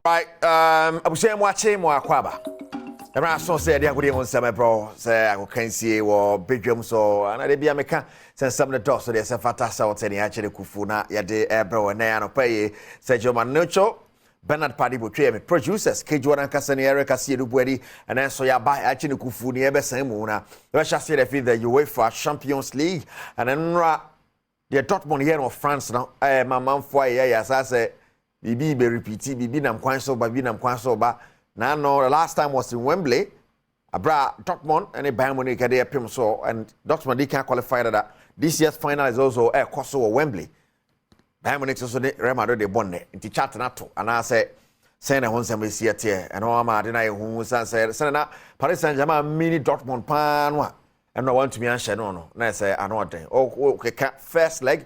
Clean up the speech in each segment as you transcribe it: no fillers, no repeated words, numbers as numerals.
Right, I was saying watching more aquaba. The rason said they would even say, bro, say I can see or bedroom so, and I be a mechan, since some of the dogs, so there's a fantastic out any actually kufuna, yade, bro, and I pay, said your man Nucho, Bernard Paddy Butray, producers, Kjuan Cassani, Erica Sidu, and then so ya buy actually kufuni, ever same moona. Russia said if the UEFA Champions League, and then the Dortmund here of France now, my mom for yes, I say. Bibi be repeat bibi nam kwan so ba na no the last time was in Wembley abra Dortmund and Bayern Munich dey pim so and Dortmund they can qualify that this year's final is also course of Wembley Bayern Munich so the Real Madrid dey born nti chat na to and I say na hon sem see tie and o ma de na hu say na Paris Saint-Germain mini Dortmund pan wa and no want to be answer no na say anoden okay first leg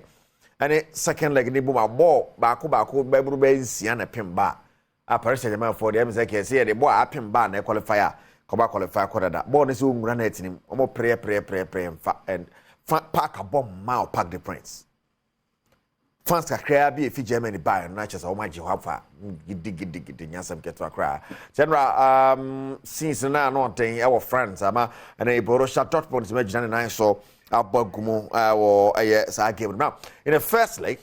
and the second leg ni buma ball baako bebru be nsia na pem ba a Paris Saint-Germain for the MSK say the ball apem ba na qualifier ko ba qualify ko da ball ni so nwura na etinim omo pre mfa and pack a bomb ma pack the prince France kakra bi fi Germany ba na chese o ma ji hwafa gidi nyasam keto akra general since na no ten e wo France ama and e Borussia Dortmund me gina na so Abogumu or a game. Now, in the first leg,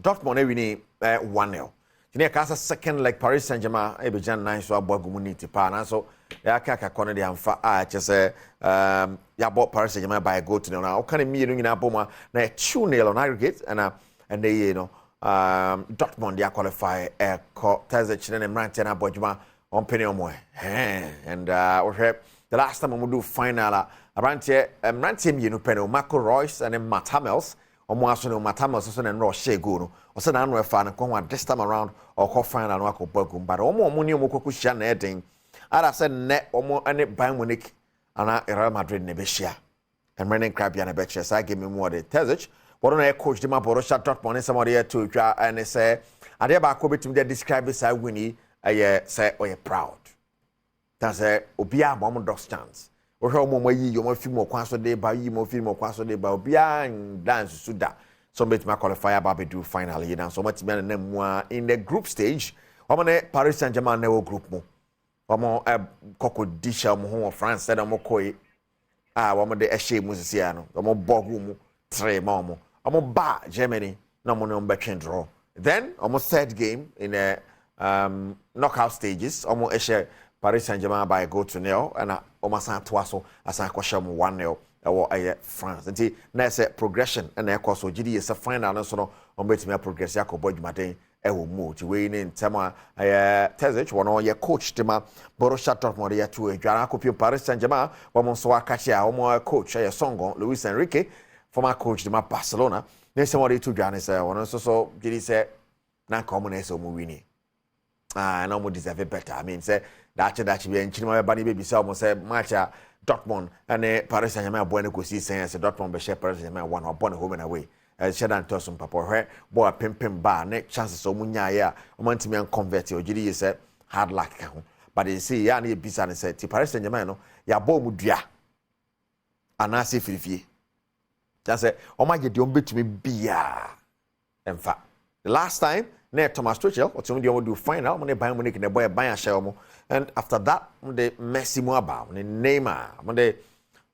Dortmund winning 1-0. In the second leg, Paris Saint-Germain began 9 so Abogumu need to pan. So, ya kaka corner the amfa just ya bought Paris Saint-Germain by a goal to now. Can you mean in Aboma na 2-0 on aggregate and they Dortmund they qualify Thursday children and Rantan Abojuma on penny on and the last time we do final Rantim you know penny Marco Royce and Matt Hamels or more so Matt Hamels and Roche go no or send an fan and this time around or call final no Bogum but more money Mokushan heading I said net or more any Bayern Munich and Real Madrid Nebeshia and running crabby and a betcha so I give me more the Tezich but on a coach the Borussia Dortmund somebody here to and they say I dare back over to me describe this I winnie say oh you proud that's a obia mom dog's chance or how more you more few more quaso day by you more few more quaso day by obia and dance suda so bet my qualifier baby do finally you know so much men and in the group stage Paris Saint-Germain never group mo omo koko disha mo ho France said omo koi omo de ehye mu sisia no omo bogu mu 3 mo omo ba Germany na mo no between draw then omo third game in the knockout stages omo ehye Paris Saint-Germain by go to 0 and omasan toaso asan kwasham 1-0 ewo France nti na say progression and e so gidi is a final no so no ombetimi progress yakobo dwumaden ewo mu ti we ni ntema Tezich wono ye coach tema Borussia Dortmund ya tu edwara kopio Paris Saint-Germain wo so akachi a wo coach ye Songon Luis Enrique former coach tema Barcelona ne se mo de tu dwane say wono so gidi say na komo na so mu wini no mo deserve better I mean say that be enchima bani baby say almost say match Dortmund and Paris Saint-Germain boy go see say Dortmund be share Paris Saint-Germain one upon home and away shedan to some papa hwe boy pempem ba ne chances so munya ya o mantimi an convert o gidi say hard luck ka ho but they say ya na e bisa ne say ti Paris Saint-Germain no ya bo mu dua anase firifie just say o ma gede o betumi bia emfa the last time na Thomas Tuchel or some do final when Bayern Munich the boy Bayern share and after that the Messi mo about the Neymar when they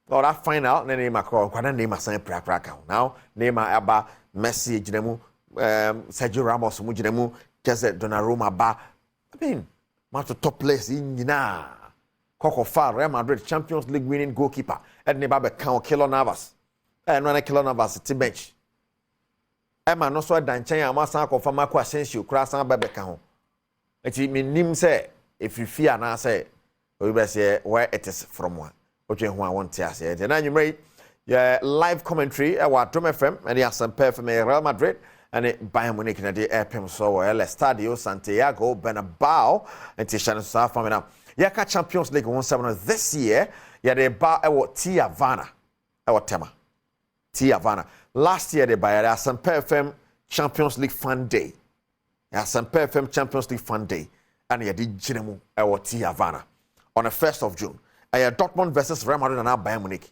that final na Neymar call kwada Neymar san pra now Neymar aba Messi ginemu Sergio Ramos mo ginemu just Donnarumma ba I mean man to top place in nyina Coco Far Real Madrid Champions League winning goalkeeper and Neymar be count Keylor Navas and when Keylor Navas to bench Emma no so dan chen amasan akofam akwa Asensio kura san babeka ho enti menim say if you fear na say we be say where it is from one otwe ho a won te ase e na nwumre yeah live commentary at Adom FM and the Asampa from Real Madrid and Bayern Munich na the airpem so El Estadio Santiago Bernabeu enti shane so afam na yaka Champions League 17 this year yeah the ba e wo T Havana e wo tema T Havana last year they buy the Asampa FM Champions League Fun Day. Asampa FM Champions League Fun Day. And you did Jinemu T Havana on the 1st of June. Dortmund versus Real Madrid and Bayern Munich.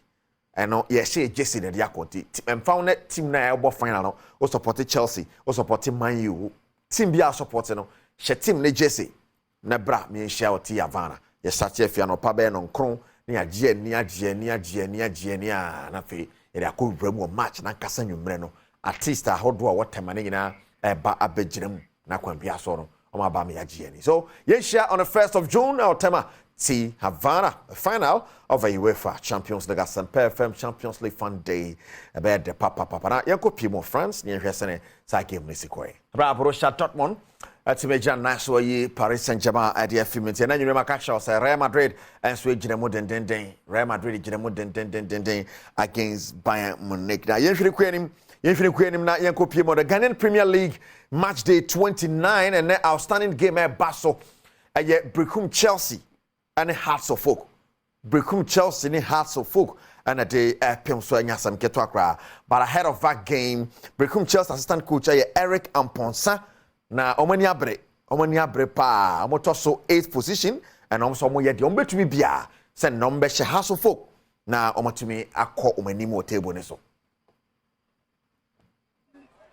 And no, yeah, she Jesse the Diakoti. And found that team na elbow final. O support Chelsea. O support Man U. Team be supporting no. she team ne Jesse na bra me nhia oti Havana ye sache afia no pa be no nkron ne agye na fe ye akobra mu match na kasa nwumre no artist ahodo a wotema ne nyina eba abegyinam na kwambia so no ba me agye ni so ye share on the 1st of June our tema T Havana, the final of a UEFA Champions League and PFM Champions League Fun Day. About the papa. Now, you could more France. You hear saying, "Say game Mexico." Borussia Dortmund. At Major Nassau, Paris Saint-Germain at the FMT. And then you remember catch us Real Madrid and Sweet Jinamud Real Madrid Jinamud against Bayern Munich. Now, you should quit him. You should quit him. Now, you could the Ghanaian Premier League match day 29 and the outstanding game at Basel. And yet, Brecum Chelsea. And Hearts of Folk. Brecum Chelsea ni Hearts of Folk. And a day Pimso and Yasam Ketwakra. But ahead of that game, Brecum Chelsea assistant coach Eric Amponsa. Na omani pa. Omotoso 8th position. And also omo the ombe to be bia. Send number she Hearts of Folk. Na omotumi akọ omani mo table neso.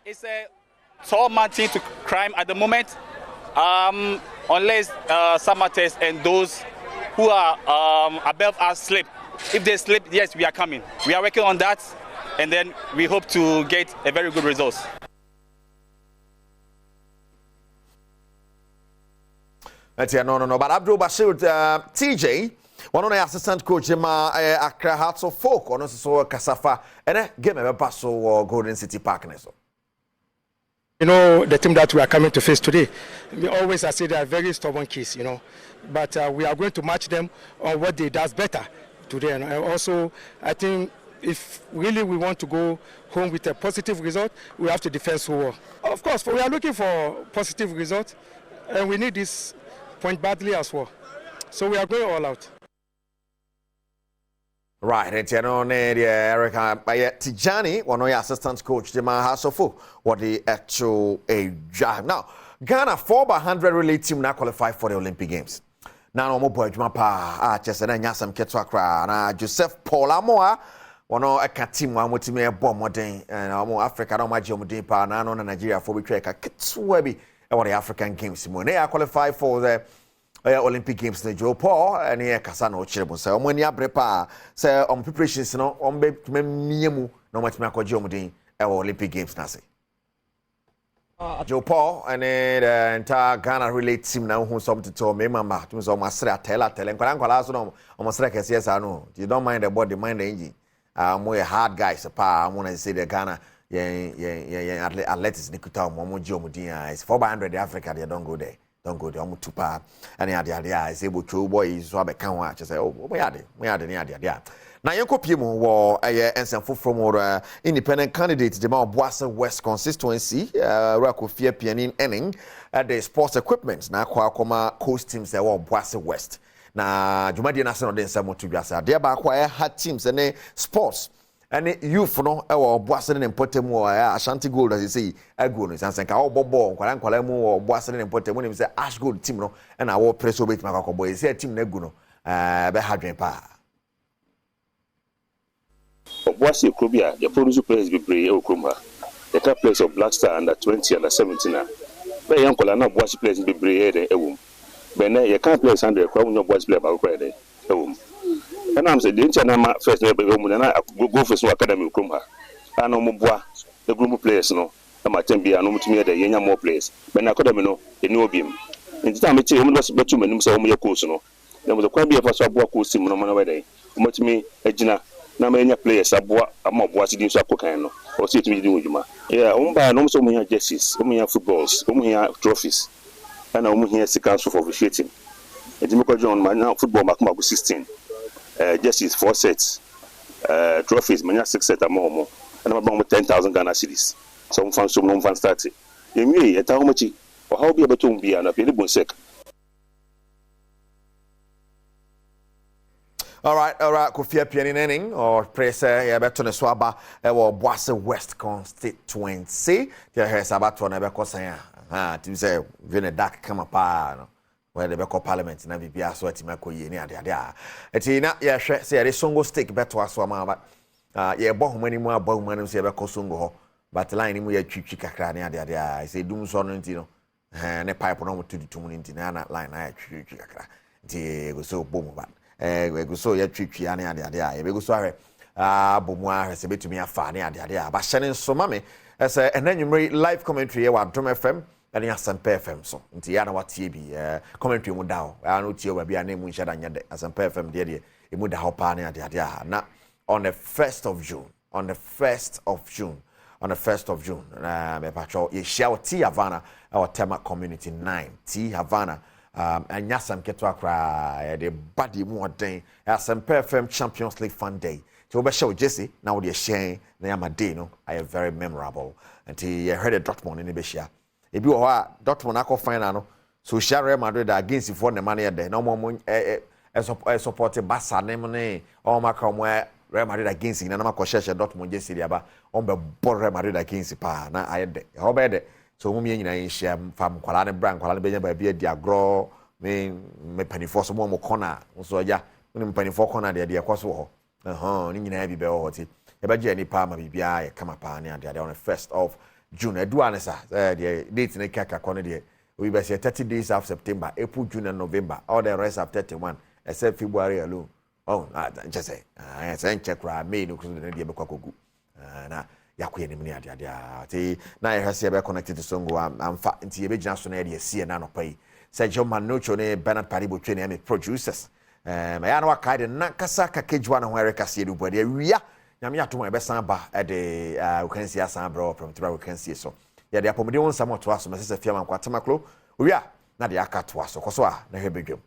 It's a tall mountain to climb at the moment. Unless Samates and those who are above us sleep. If they sleep, yes, we are coming. We are working on that, and then we hope to get a very good result. No. But Abdul Bashir, TJ, one of the assistant coach in Accra Hearts of Folk, on also Kasafa, and game a pass or Golden City Park. You know, the team that we are coming to face today, I say they are very stubborn kids, you know. But we are going to match them on what they does better today. And also, I think if really we want to go home with a positive result, we have to defend so well. Of course, we are looking for positive result, and we need this point badly as well. So we are going all out. Right, and you know, Erica Tijani, one of your assistant coach, the Mahasofu, what the actual job. Now, Ghana 4x100 relay team now qualify for the Olympic Games. Now, no more boy, Jumapa, just and Yasam Ketwakra, and Joseph Paul Amoa, one of a team, one with me a bomb modern, and Africa, no my Jomodipa, and on Nigeria for we track a Kitswebi, and the African Games. They are qualified for the Olympic Games ne Joe Paul and here Kasano Chirebo say omani abrepa say on preparations no on be miemu no match me akwaje omudin Olympic Games na say Joe Paul and the entire Ghana relay team now who something to me mama to so masra tell nkwala so no masra kese yes no you don't mind the body mind the engine more hard guys pa I want to say the Ghana athletics nikuta mo je omudin is 400 Africa they don't go there. Don't go there. I'm too bad. And the is able to boy so I can't watch. I say, oh, we had it. Now, Yanko Pimo war and some from independent candidates, the Mount Boise West constituency, Rako Fear Pianin Enning at the sports equipment. Now, Kwakoma coast teams that were Boise West. Now, Jumadi National then some to Gasa. Thereby, acquire had teams and sports. And youth no or Boasen and Potemo Ashanti Gold as you say a good and say our bobo Qualanqualemo or Boasen and Potemo is the Ash Gold team no and our press over Macaco boy is a team Neguno Behadrin Pa. Boise Krubia, the producer players be play Okrumba. The top players of Black Star under 20 and 17. But young Colana Boise players be play a womb. But now you can't play Sunday, crown your Boise player about credit a womb. And I'm saying, the China first never go for some academy. I know more the group of players. No, I'm at Tembi, I know to me the younger more players. But I could have no, a new beam. In the time, it was but 2 minutes of your course. No, there was a quite be a first walk with him on my day. Much me, a Gina, now many players are more watching you Sakokano or sit me doing you. Yeah, by no so many jerseys, only footballs, only trophies, and only here the council for officiating. And Jimmy John, my now football mark 16. Jerseys 4 sets, trophies, many 6 sets or more, and about 10,000 Ghana cedis. Some fans, some non fans started. In me, at how much or how be able to be an available sec. All right, Kofia Pianin or press Everton Swaba or Boise West constituency. There has about to never cosaya. To say, Vene Dak come up. Where the Beko Parliament na bibia so atimako ye ni ade eti na ye hwe se ye songo stake beto aso ama ba ye bo homani mu aba homani se Beko songo ho but line ni mu ye twitwi kakra ni ade I say dum so no nti no ne pipe no to ditum nti na line na twitwi kakra nti go so bom ba go so ya twitwi ane ade a ye go so ahwe bomu ahwe se betumi afa ne ade a ba hye ne nso ma me ese enanwumre live commentary ye wa Adom FM ene Asempa FM so nti ya na watie bi commentary mu dawo no tie ba bia na mu nhya da nyade Asempa FM de emu da hopa ne ade a na on the 1st of June on the 1st of June me patrol ye share T Havana our Tema community 9 T Havana anya sam keto akra de body mu oden Asempa FM Champions League Fun Day to be show Jesse now the share na yama day no I very memorable and you heard a Dortmund in be share e bi wo ha Dortmund akọ final no so share Real Madrid against for the money there no more support Barca ne o maka mo Real Madrid against na ma ko share Dortmund Jesse dia ba on be ball Real Madrid against pa na ayede ho be de so mu nyina yin share fam kwala ne brand kwala ne be nya ba bi di agro me panifo so mo corner so ya me panifo corner de kwaso ho ni nyina bi be ho ti e ba je ni pa ma bibia e kama pa ne ade on the 1st of June edu anesa the date ne kaka kono de we be say 30 days of September, April, June and November, all the rest of 31 except February alone. Oh, just say I say check ra me no kuzo de be kwakogu na yakwe ni mni ade ti na ye hase be connected to songo amfa nti ye be gina so na ye sie na no pai Sergio Manucho ne Bernard Paribo twe ne producers ya na waka de na kasa ka kejwa na ho ereka sie du bode awia nyame atom e be san ba e de we can see asan bro from tibra we can see so ya de apomde won samo to aso mesese fiam ankwatema klo owia na de aka to aso koso a na hwebedwem